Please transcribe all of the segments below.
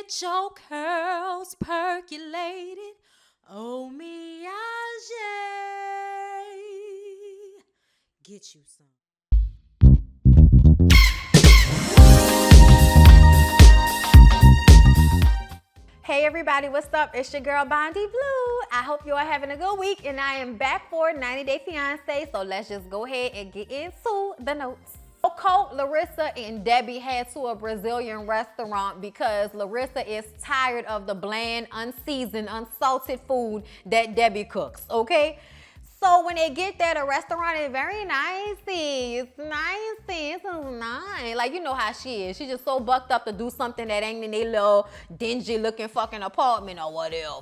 Get your curls percolated. Oh, Miage. Get you some. Hey everybody, what's up? It's your girl BONDY.BRITTANY. I hope you are having a good week, and I am back for 90 Day Fiance, so let's just go ahead and get into the notes. Colt, Larissa, and Debbie head to a Brazilian restaurant because Larissa is tired of the bland, unseasoned, unsalted food that Debbie cooks, okay? So when they get there, the restaurant is very nicey. It's nicey. It's nice. Like, you know how she is. She's just so bucked up to do something that ain't in their little dingy looking fucking apartment or whatever.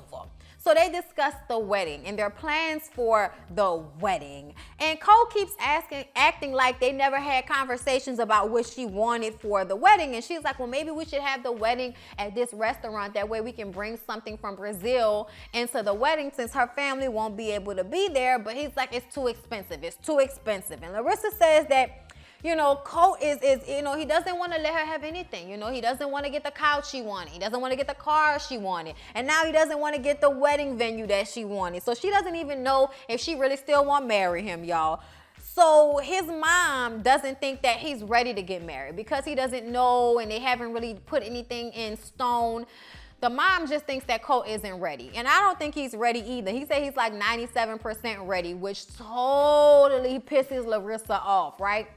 So they discuss the wedding and their plans for the wedding. And Cole keeps acting like they never had conversations about what she wanted for the wedding. And she's like, well, maybe we should have the wedding at this restaurant. That way we can bring something from Brazil into the wedding since her family won't be able to be there. But he's like, it's too expensive. It's too expensive. And Larissa says that, you know, Colt is he doesn't want to let her have anything. You know, he doesn't want to get the couch she wanted. He doesn't want to get the car she wanted. And now he doesn't want to get the wedding venue that she wanted. So she doesn't even know if she really still want to marry him, y'all. So his mom doesn't think that he's ready to get married because he doesn't know and they haven't really put anything in stone. The mom just thinks that Colt isn't ready. And I don't think he's ready either. He said he's like 97% ready, which totally pisses Larissa off, right?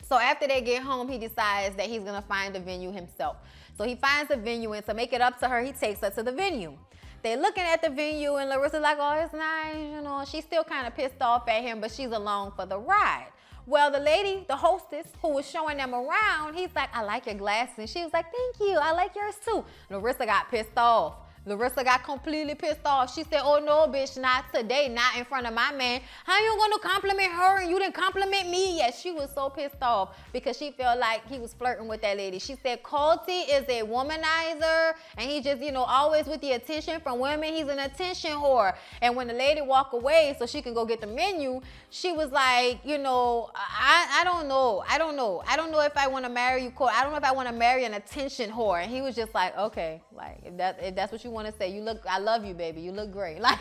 So after they get home, he decides that he's gonna find a venue himself. So he finds a venue, and to make it up to her, he takes her to the venue. They're looking at the venue, and Larissa's like, oh, it's nice, you know. She's still kind of pissed off at him, but she's along for the ride. Well, the lady, the hostess, who was showing them around, he's like, I like your glasses. And she was like, thank you, I like yours too. Larissa got pissed off. Larissa got completely pissed off. She said, oh no, bitch, not today, not in front of my man. How you gonna compliment her and you didn't compliment me? Yes, she was so pissed off because she felt like he was flirting with that lady. She said, Colty is a womanizer and he just, you know, always with the attention from women. He's an attention whore. And when the lady walked away so she can go get the menu, she was like, you know, I don't know. I don't know if I want to marry you, Colt. I don't know if I want to marry an attention whore. And he was just like, okay, like if that's what you want to say, you look, I love you, baby, you look great. Like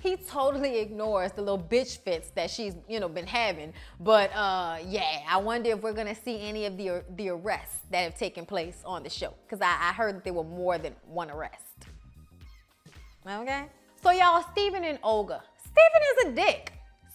he totally ignores the little bitch fits that she's, you know, been having. But yeah, I wonder if we're gonna see any of the arrests that have taken place on the show, because I heard that there were more than one arrest. Okay, so y'all, Steven and Olga. Steven is a dick.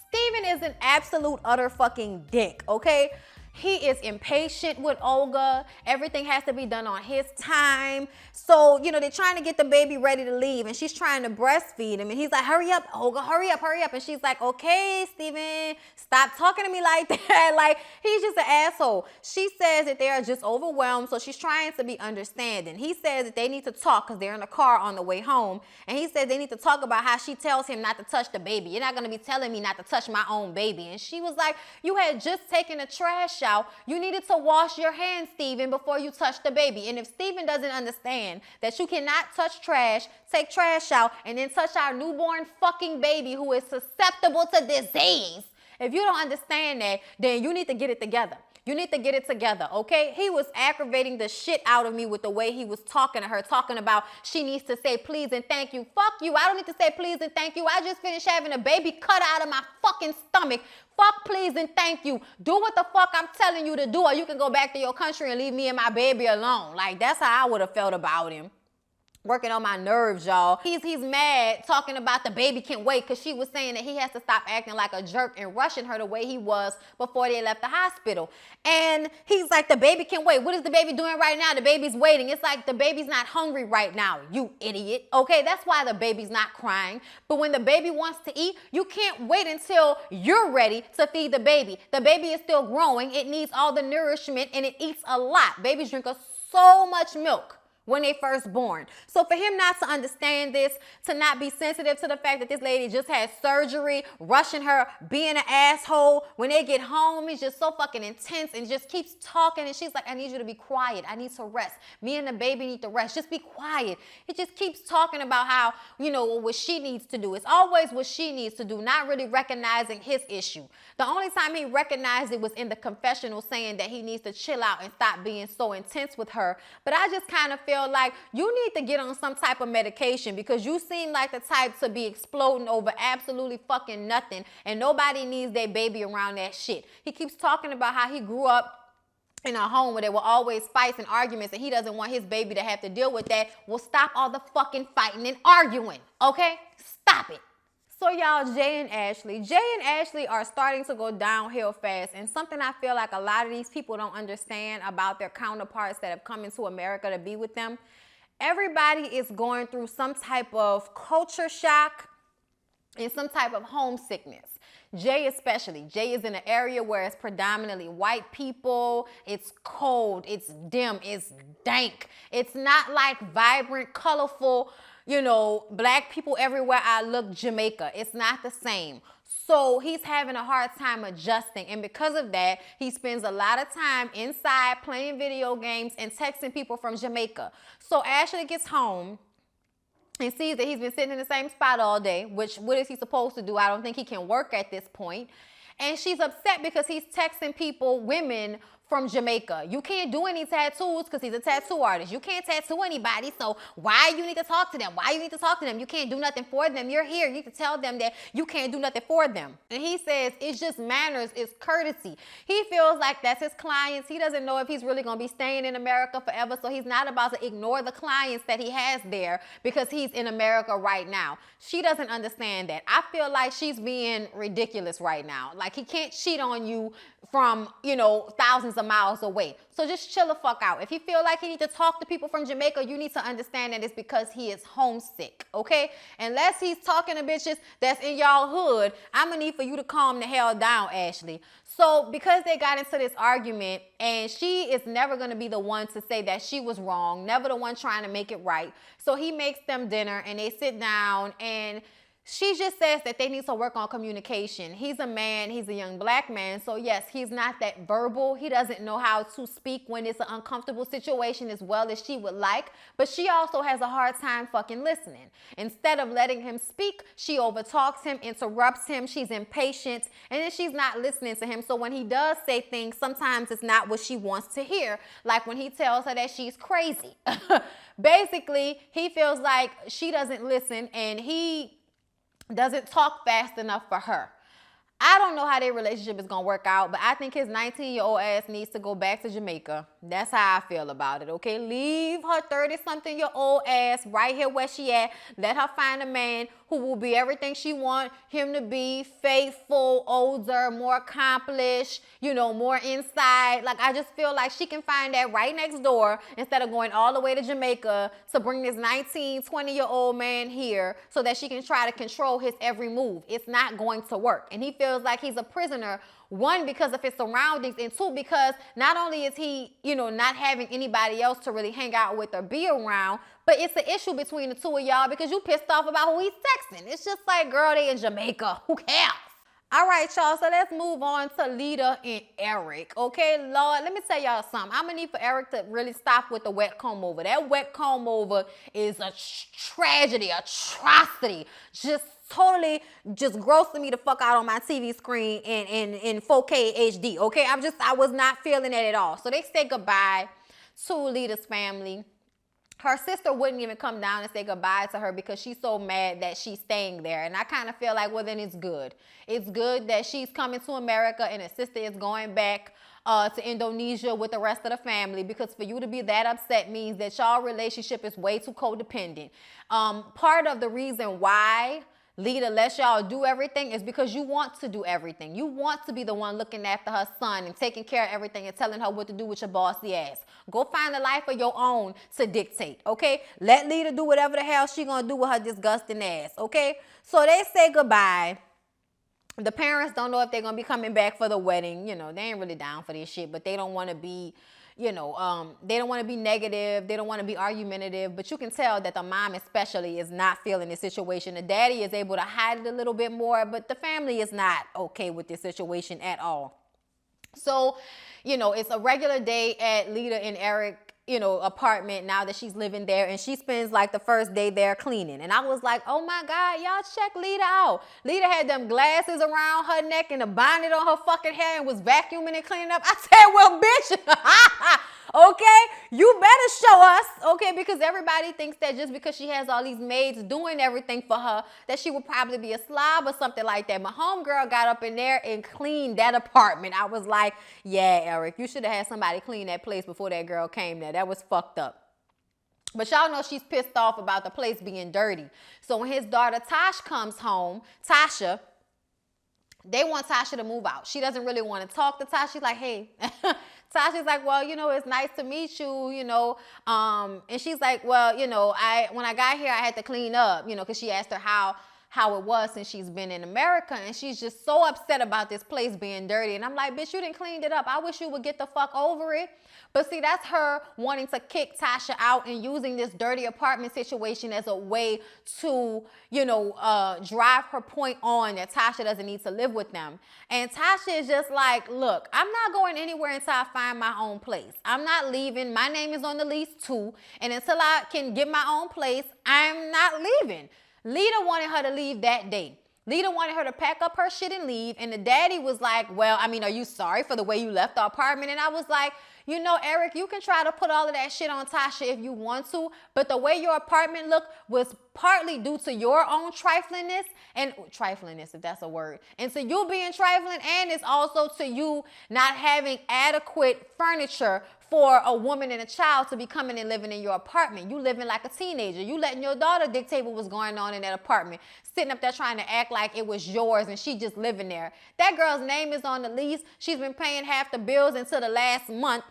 Steven is an absolute utter fucking dick, okay? He is impatient with Olga. Everything has to be done on his time. So, you know, they're trying to get the baby ready to leave, and she's trying to breastfeed him. And he's like, hurry up, Olga, hurry up, hurry up. And she's like, okay, Steven, stop talking to me like that. Like, he's just an asshole. She says that they are just overwhelmed, so she's trying to be understanding. He says that they need to talk because they're in the car on the way home. And he says they need to talk about how she tells him not to touch the baby. You're not going to be telling me not to touch my own baby. And she was like, you had just taken a trash out. You needed to wash your hands, Steven, before you touch the baby. And if Steven doesn't understand that you cannot touch trash, take trash out, and then touch our newborn fucking baby who is susceptible to disease, if you don't understand that, then you need to get it together. You need to get it together, okay? He was aggravating the shit out of me with the way he was talking to her, talking about she needs to say please and thank you. Fuck you. I don't need to say please and thank you. I just finished having a baby cut out of my fucking stomach. Fuck please and thank you. Do what the fuck I'm telling you to do, or you can go back to your country and leave me and my baby alone. Like, that's how I would have felt about him. Working on my nerves, y'all. He's mad talking about the baby can't wait because she was saying that he has to stop acting like a jerk and rushing her the way he was before they left the hospital. And he's like, the baby can wait. What is the baby doing right now? The baby's waiting. It's like the baby's not hungry right now, you idiot. Okay, that's why the baby's not crying. But when the baby wants to eat, you can't wait until you're ready to feed the baby. The baby is still growing. It needs all the nourishment and it eats a lot. Babies drink so much milk when they first born. So for him not to understand this, to not be sensitive to the fact that this lady just had surgery, rushing her, being an asshole, when they get home, he's just so fucking intense and just keeps talking. And she's like, I need you to be quiet. I need to rest. Me and the baby need to rest. Just be quiet. He just keeps talking about how, you know, what she needs to do. It's always what she needs to do, not really recognizing his issue. The only time he recognized it was in the confessional saying that he needs to chill out and stop being so intense with her. But I just kind of feel feel like you need to get on some type of medication because you seem like the type to be exploding over absolutely fucking nothing, and nobody needs their baby around that shit. He keeps talking about how he grew up in a home where there were always fights and arguments, and he doesn't want his baby to have to deal with that. Well, stop all the fucking fighting and arguing, okay? Stop it. So y'all, Jay and Ashley are starting to go downhill fast, and something I feel like a lot of these people don't understand about their counterparts that have come into America to be with them. Everybody is going through some type of culture shock and some type of homesickness. Jay especially. Jay is in an area where it's predominantly white people. It's cold, it's dim, it's dank. It's not like vibrant, colorful, you know, black people everywhere I look, Jamaica. It's not the same. So he's having a hard time adjusting. And because of that, he spends a lot of time inside playing video games and texting people from Jamaica. So Ashley gets home and sees that he's been sitting in the same spot all day, which what is he supposed to do? I don't think he can work at this point. And she's upset because he's texting people, women from Jamaica. You can't do any tattoos because he's a tattoo artist. You can't tattoo anybody, so why you need to talk to them? Why you need to talk to them? You can't do nothing for them. You're here. You need to tell them that you can't do nothing for them. And he says it's just manners, it's courtesy. He feels like that's his clients. He doesn't know if he's really going to be staying in America forever, so he's not about to ignore the clients that he has there because he's in America right now. She doesn't understand that. I feel like she's being ridiculous right now. Like, he can't cheat on you from, you know, thousands of miles away. So just chill the fuck out. If you feel like you need to talk to people from Jamaica, you need to understand that it's because he is homesick, okay? Unless he's talking to bitches that's in y'all hood, I'm gonna need for you to calm the hell down, Ashley. So because they got into this argument, and she is never gonna be the one to say that she was wrong, never the one trying to make it right. So he makes them dinner and they sit down, and she just says that they need to work on communication. He's a man, he's a young black man, so yes, he's not that verbal. He doesn't know how to speak when it's an uncomfortable situation as well as she would like, but she also has a hard time fucking listening. Instead of letting him speak, she overtalks him, interrupts him, she's impatient, and then she's not listening to him. So when he does say things, sometimes it's not what she wants to hear, like when he tells her that she's crazy. Basically, he feels like she doesn't listen, and he doesn't talk fast enough for her. I don't know how their relationship is going to work out, but I think his 19-year-old ass needs to go back to Jamaica. That's how I feel about it, okay? Leave her 30-something-year-old ass right here where she at. Let her find a man who will be everything she wants him to be: faithful, older, more accomplished, you know, more inside. Like, I just feel like she can find that right next door instead of going all the way to Jamaica to bring this 19, 20-year-old man here so that she can try to control his every move. It's not going to work. And he feels like he's a prisoner, one, because of his surroundings, and two, because not only is he, you know, not having anybody else to really hang out with or be around, but it's an issue between the two of y'all because you pissed off about who he's texting. It's just like, girl, they in Jamaica. Who cares? All right, y'all, so let's move on to Lita and Eric, okay? Lord, let me tell y'all something. I'm going to need for Eric to really stop with the wet comb over. That wet comb over is a tragedy, atrocity, just totally just grossing me the fuck out on my TV screen in 4K HD, okay? I was not feeling it at all. So they say goodbye to Lita's family. Her sister wouldn't even come down and say goodbye to her because she's so mad that she's staying there. And I kind of feel like, well, then it's good. It's good that she's coming to America and her sister is going back to Indonesia with the rest of the family, because for you to be that upset means that y'all relationship is way too codependent. Part of the reason why Lita lets y'all do everything is because you want to do everything. You want to be the one looking after her son and taking care of everything and telling her what to do with your bossy ass. Go find a life of your own to dictate, okay? Let Lita do whatever the hell she gonna do with her disgusting ass, okay? So they say goodbye. The parents don't know if they're gonna be coming back for the wedding. You know, they ain't really down for this shit, but they don't want to be, you know, they don't want to be negative. They don't want to be argumentative, but you can tell that the mom especially is not feeling the situation. The daddy is able to hide it a little bit more, but the family is not okay with this situation at all. So, you know, it's a regular day at Lita and Eric, you know, apartment now that she's living there, and she spends like the first day there cleaning. And I was like, oh my God, y'all check Lita out. Lita had them glasses around her neck and a bonnet on her fucking hair and was vacuuming and cleaning up. I said, well, bitch, Okay, you better show us, okay, because everybody thinks that just because she has all these maids doing everything for her, that she would probably be a slob or something like that. My homegirl got up in there and cleaned that apartment. I was like, yeah, Eric, you should have had somebody clean that place before that girl came there. That was fucked up. But y'all know she's pissed off about the place being dirty. So when his daughter Tosh comes home, Tasha, they want Tasha to move out. She doesn't really want to talk to Tasha. She's like, hey. Tasha's like, well, it's nice to meet you, and she's like, well, when I got here, I had to clean up, because she asked her how it was since she's been in America, and she's just so upset about this place being dirty. And I'm like, bitch, you didn't clean it up. I wish you would get the fuck over it. But see, that's her wanting to kick Tasha out and using this dirty apartment situation as a way to, drive her point on that Tasha doesn't need to live with them. And Tasha is just like, look, I'm not going anywhere until I find my own place. I'm not leaving. My name is on the lease too. And until I can get my own place, I'm not leaving. Lita wanted her to leave that day. Lita wanted her to pack up her shit and leave. And the daddy was like, well, are you sorry for the way you left the apartment? And I was like, Eric, you can try to put all of that shit on Tasha if you want to, but the way your apartment looked was partly due to your own triflingness, if that's a word, and to you being trifling, and it's also to you not having adequate furniture for a woman and a child to be coming and living in your apartment. You living like a teenager. You letting your daughter dictate what was going on in that apartment, sitting up there trying to act like it was yours and she just living there. That girl's name is on the lease. She's been paying half the bills until the last month.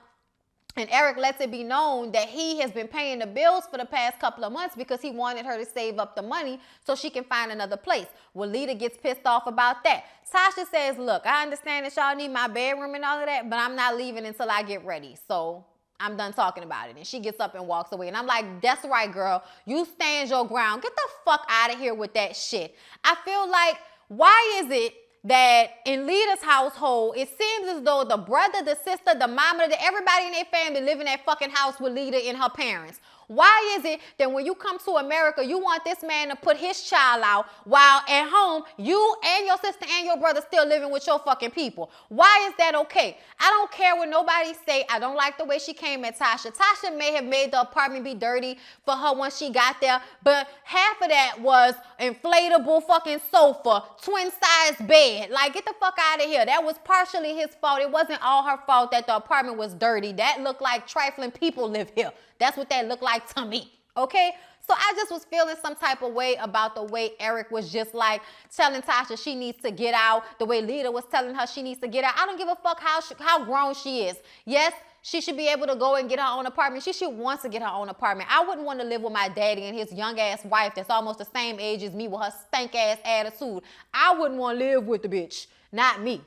And Eric lets it be known that he has been paying the bills for the past couple of months because he wanted her to save up the money so she can find another place. Well, Lita gets pissed off about that. Tasha says, look, I understand that y'all need my bedroom and all of that, but I'm not leaving until I get ready. So I'm done talking about it. And she gets up and walks away. And I'm like, that's right, girl. You stand your ground. Get the fuck out of here with that shit. I feel like, why is it that in Lita's household, it seems as though the brother, the sister, the mama, everybody in their family live in that fucking house with Lita and her parents? Why is it that when you come to America, you want this man to put his child out while at home, you and your sister and your brother still living with your fucking people? Why is that okay? I don't care what nobody say. I don't like the way she came at Tasha. Tasha may have made the apartment be dirty for her once she got there, but half of that was inflatable fucking sofa, twin size bed. Like, get the fuck out of here. That was partially his fault. It wasn't all her fault that the apartment was dirty. That looked like trifling people live here. That's what that looked like to me, okay? So I just was feeling some type of way about the way Eric was just like telling Tasha she needs to get out, the way Lita was telling her she needs to get out. I don't give a fuck how grown she is. Yes, she should be able to go and get her own apartment. She should want to get her own apartment. I wouldn't want to live with my daddy and his young ass wife that's almost the same age as me with her stank ass attitude. I wouldn't want to live with the bitch, not me,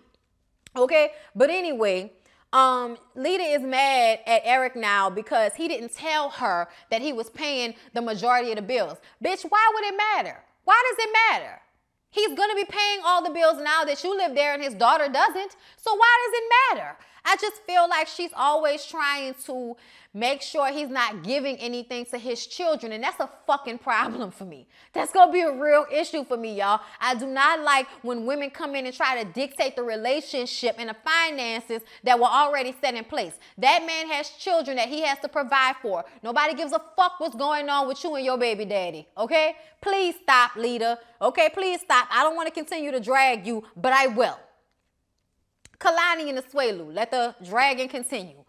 okay? But anyway, Lita is mad at Eric now because he didn't tell her that he was paying the majority of the bills. Bitch, why would it matter? Why does it matter? He's going to be paying all the bills now that you live there and his daughter doesn't. So why does it matter? I just feel like she's always trying to make sure he's not giving anything to his children. And that's a fucking problem for me. That's going to be a real issue for me, y'all. I do not like when women come in and try to dictate the relationship and the finances that were already set in place. That man has children that he has to provide for. Nobody gives a fuck what's going on with you and your baby daddy, okay? Please stop, Lita. Okay, please stop. I don't want to continue to drag you, but I will. Kalani and the Swelu, let the dragon continue.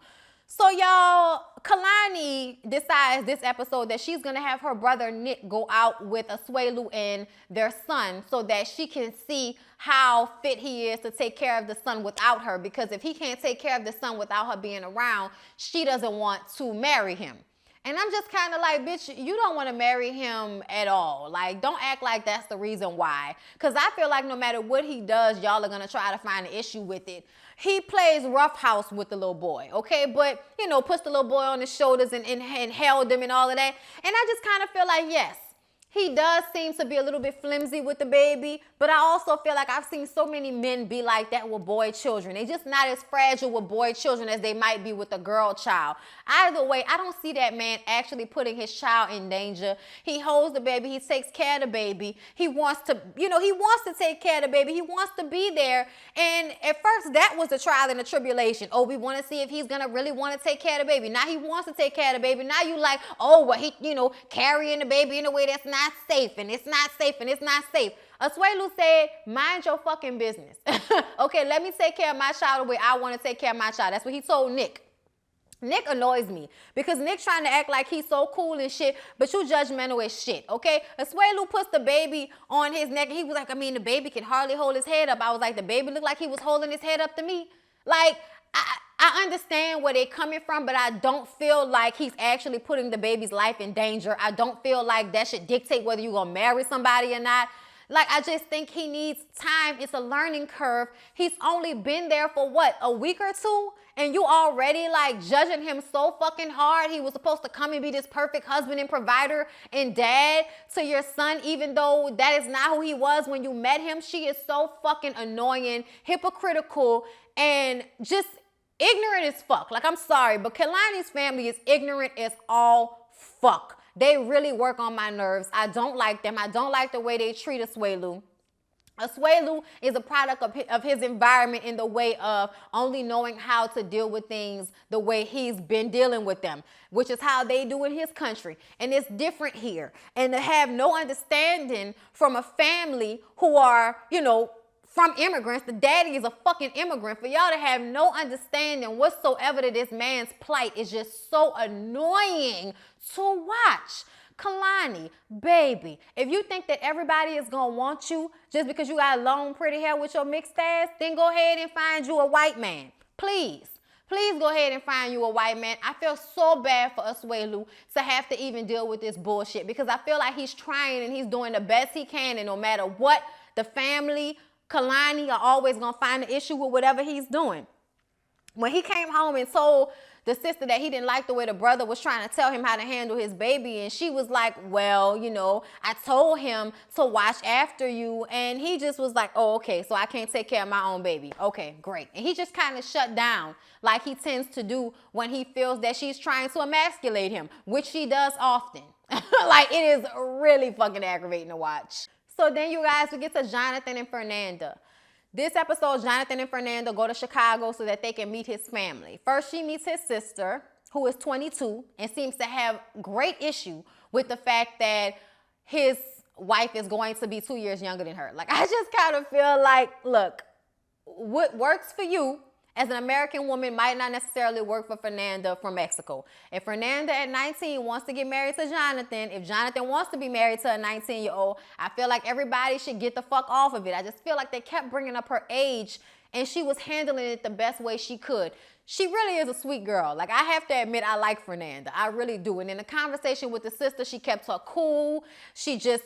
So y'all, Kalani decides this episode that she's going to have her brother Nick go out with Asuelu and their son so that she can see how fit he is to take care of the son without her. Because if he can't take care of the son without her being around, she doesn't want to marry him. And I'm just kind of like, bitch, you don't want to marry him at all. Like, don't act like that's the reason why. Because I feel like no matter what he does, y'all are going to try to find an issue with it. He plays roughhouse with the little boy, okay? But, puts the little boy on his shoulders and held him and all of that. And I just kind of feel like, yes, He does seem to be a little bit flimsy with the baby, but I also feel like I've seen so many men be like that with boy children. They're just not as fragile with boy children as they might be with a girl child. Either way, I don't see that man actually putting his child in danger. He holds the baby. He takes care of the baby. He wants to, he wants to take care of the baby. He wants to be there. And at first, that was the trial and the tribulation. Oh, we want to see if he's going to really want to take care of the baby. Now he wants to take care of the baby. Now you like, oh, well, he, carrying the baby in a way that's not safe, and it's not safe, and it's not safe. Asuelu said, mind your fucking business. Okay, let me take care of my child the way I want to take care of my child. That's what he told Nick. Nick annoys me because Nick trying to act like he's so cool and shit, but you judgmental as shit, okay? Asuelu puts the baby on his neck. He was like, the baby can hardly hold his head up. I was like, the baby looked like he was holding his head up to me. Like, I understand where they're coming from, but I don't feel like he's actually putting the baby's life in danger. I don't feel like that should dictate whether you're going to marry somebody or not. Like, I just think he needs time. It's a learning curve. He's only been there for what, a week or two? And you already like judging him so fucking hard. He was supposed to come and be this perfect husband and provider and dad to your son, even though that is not who he was when you met him. She is so fucking annoying, hypocritical, and just ignorant as fuck. Like, I'm sorry, but Kehlani's family is ignorant as all fuck. They really work on my nerves. I don't like them. I don't like the way they treat Asuelu. Asuelu is a product of his environment in the way of only knowing how to deal with things the way he's been dealing with them, which is how they do in his country. And it's different here. And to have no understanding from a family who are, from immigrants, the daddy is a fucking immigrant. For y'all to have no understanding whatsoever to this man's plight is just so annoying to watch. Kehlani, baby, if you think that everybody is going to want you just because you got long, pretty hair with your mixed ass, then go ahead and find you a white man. Please. Please go ahead and find you a white man. I feel so bad for Asuelu to have to even deal with this bullshit because I feel like he's trying and he's doing the best he can, and no matter what, the family, Kehlani, are always going to find an issue with whatever he's doing. When he came home and told the sister that he didn't like the way the brother was trying to tell him how to handle his baby, and she was like, well, I told him to watch after you, and he just was like, oh, okay, so I can't take care of my own baby. Okay, great. And he just kind of shut down like he tends to do when he feels that she's trying to emasculate him, which she does often. Like, it is really fucking aggravating to watch. So then, you guys, we get to Jonathan and Fernanda. This episode, Jonathan and Fernanda go to Chicago so that they can meet his family. First, she meets his sister, who is 22, and seems to have great issue with the fact that his wife is going to be 2 years younger than her. Like, I just kind of feel like, look, what works for you as an American woman might not necessarily work for Fernanda from Mexico. If Fernanda at 19 wants to get married to Jonathan, if Jonathan wants to be married to a 19-year-old, I feel like everybody should get the fuck off of it. I just feel like they kept bringing up her age, and she was handling it the best way she could. She really is a sweet girl. Like, I have to admit, I like Fernanda. I really do. And in the conversation with the sister, she kept her cool. She just,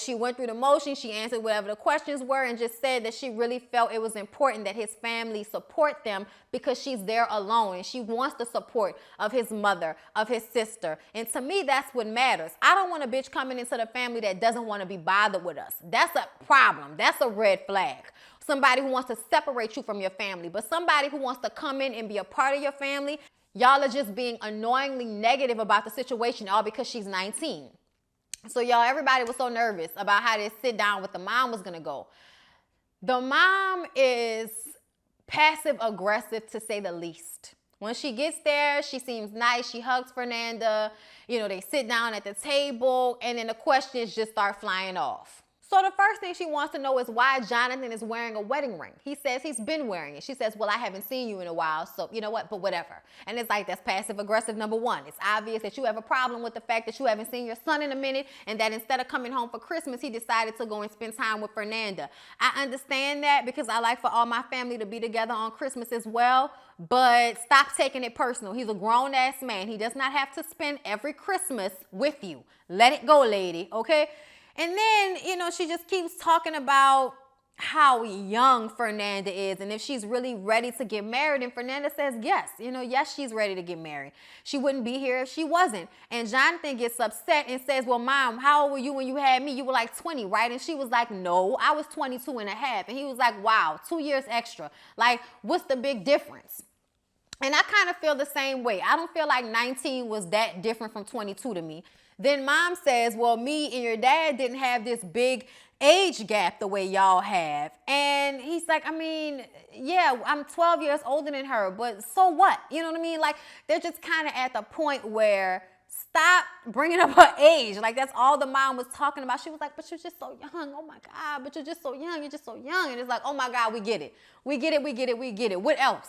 she went through the motions. She answered whatever the questions were and just said that she really felt it was important that his family support them because she's there alone. And she wants the support of his mother, of his sister. And to me, that's what matters. I don't want a bitch coming into the family that doesn't want to be bothered with us. That's a problem. That's a red flag. Somebody who wants to separate you from your family, but somebody who wants to come in and be a part of your family. Y'all are just being annoyingly negative about the situation all because she's 19. So y'all, everybody was so nervous about how this sit down with the mom was going to go. The mom is passive aggressive to say the least. When she gets there, she seems nice. She hugs Fernanda. They sit down at the table, and then the questions just start flying off. So the first thing she wants to know is why Jonathan is wearing a wedding ring. He says he's been wearing it. She says, well, I haven't seen you in a while, so you know what, but whatever. And it's like, that's passive aggressive number one. It's obvious that you have a problem with the fact that you haven't seen your son in a minute and that instead of coming home for Christmas, he decided to go and spend time with Fernanda. I understand that because I like for all my family to be together on Christmas as well, but stop taking it personal. He's a grown-ass man. He does not have to spend every Christmas with you. Let it go, lady, okay? And then, she just keeps talking about how young Fernanda is and if she's really ready to get married. And Fernanda says yes. Yes, she's ready to get married. She wouldn't be here if she wasn't. And Jonathan gets upset and says, well, Mom, how old were you when you had me? You were like 20, right? And she was like, no, I was 22 and a half. And he was like, wow, 2 years extra. Like, what's the big difference? And I kind of feel the same way. I don't feel like 19 was that different from 22 to me. Then Mom says, well, me and your dad didn't have this big age gap the way y'all have. And he's like, I mean, yeah, I'm 12 years older than her, but so what? You know what I mean? Like, they're just kind of at the point where stop bringing up her age. Like, that's all the mom was talking about. She was like, but you're just so young. Oh my God, but you're just so young. You're just so young. And it's like, oh my God, we get it. We get it, we get it, we get it. What else?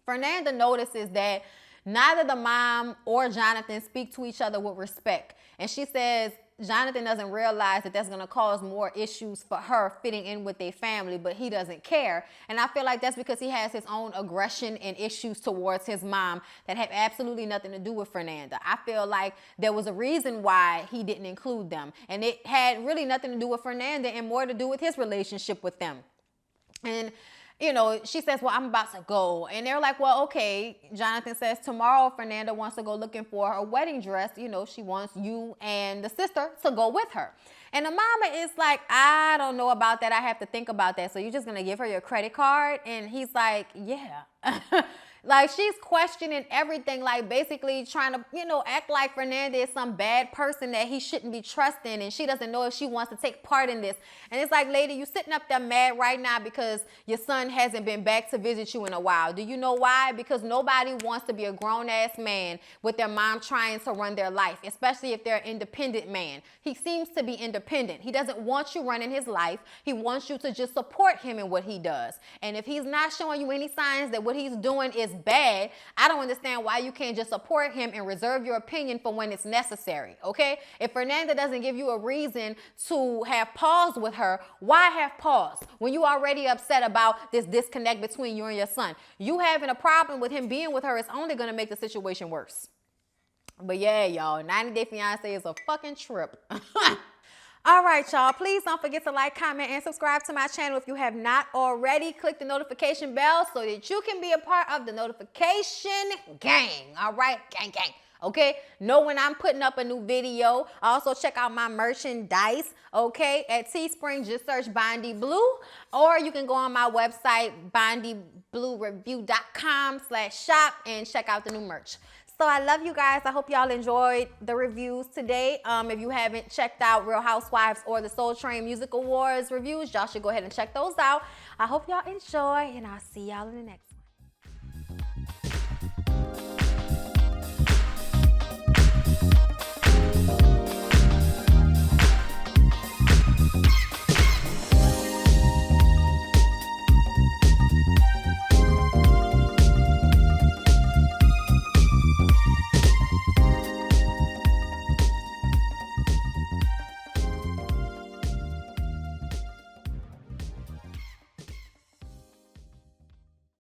Fernanda notices that neither the mom or Jonathan speak to each other with respect. And she says Jonathan doesn't realize that that's going to cause more issues for her fitting in with their family, but he doesn't care. And I feel like that's because he has his own aggression and issues towards his mom that have absolutely nothing to do with Fernanda. I feel like there was a reason why he didn't include them. And it had really nothing to do with Fernanda and more to do with his relationship with them. And she says, well, I'm about to go. And they're like, well, okay. Jonathan says tomorrow Fernanda wants to go looking for her wedding dress. She wants you and the sister to go with her. And the mama is like, I don't know about that. I have to think about that. So you're just going to give her your credit card? And he's like, yeah. Like, she's questioning everything, like basically trying to, act like Fernanda is some bad person that he shouldn't be trusting, and she doesn't know if she wants to take part in this. And it's like, lady, you sitting up there mad right now because your son hasn't been back to visit you in a while. Do you know why? Because nobody wants to be a grown-ass man with their mom trying to run their life, especially if they're an independent man. He seems to be independent. He doesn't want you running his life. He wants you to just support him in what he does. And if he's not showing you any signs that what he's doing is bad, I don't understand why you can't just support him and reserve your opinion for when it's necessary, okay? If Fernanda doesn't give you a reason to have pause with her, why have pause when you already upset about this disconnect between you and your son? You having a problem with him being with her is only going to make the situation worse. But yeah, y'all, 90 Day Fiance is a fucking trip. All right, y'all, please don't forget to like, comment, and subscribe to my channel if you have not already. Click the notification bell so that you can be a part of the notification gang. All right, gang, gang. Okay, know when I'm putting up a new video. Also, check out my merchandise, okay, at Teespring. Just search Bondy Blue, or you can go on my website, BondyBlueReview.com/shop, and check out the new merch. So I love you guys. I hope y'all enjoyed the reviews today. If you haven't checked out Real Housewives or the Soul Train Music Awards reviews, y'all should go ahead and check those out. I hope y'all enjoy, and I'll see y'all in the next one.